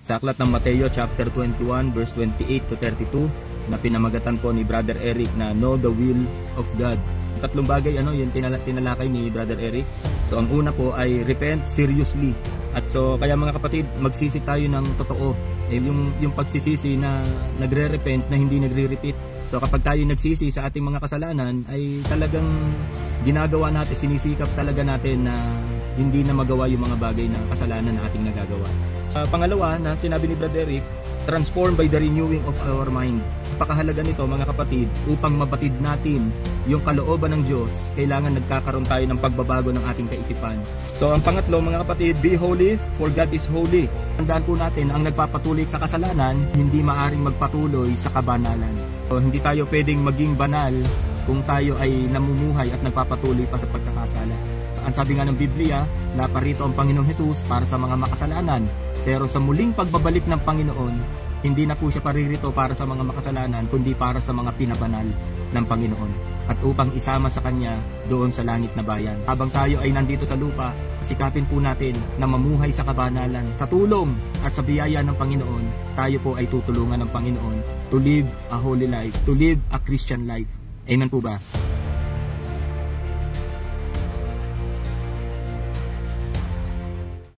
sa aklat ng Mateo chapter 21 verse 28 to 32 na pinamagatan po ni Brother Eric na Know the Will of God. Tatlong bagay yung tinalakay ni Brother Eric. So ang una po ay repent seriously. At so kaya mga kapatid, magsisi tayo ng totoo. Yung pagsisisi na nagre-repent na hindi nagre-repeat. So kapag tayo nagsisi sa ating mga kasalanan ay talagang ginagawa natin, sinisikap talaga natin na hindi na magawa yung mga bagay na kasalanan na ating nagagawa. Pangalawa na sinabi ni Brother Eric, transformed by the renewing of our mind. Napakahalaga nito mga kapatid, upang mabatid natin yung kalooban ng Diyos, kailangan nagkakaroon tayo ng pagbabago ng ating kaisipan. So ang pangatlo mga kapatid, be holy for God is holy. Tandaan po natin, ang nagpapatuloy sa kasalanan, hindi maaring magpatuloy sa kabanalan. So hindi tayo pwedeng maging banal kung tayo ay namumuhay at nagpapatuloy pa sa pagkakasala. Ang sabi nga ng Biblia, naparito ang Panginoong Hesus para sa mga makasalanan. Pero sa muling pagbabalik ng Panginoon, hindi na po siya paririto para sa mga makasalanan, kundi para sa mga pinabanal ng Panginoon. At upang isama sa Kanya doon sa langit na bayan. Habang tayo ay nandito sa lupa, sikapin po natin na mamuhay sa kabanalan. Sa tulong at sa biyaya ng Panginoon, tayo po ay tutulungan ng Panginoon to live a holy life, to live a Christian life. Amen po ba?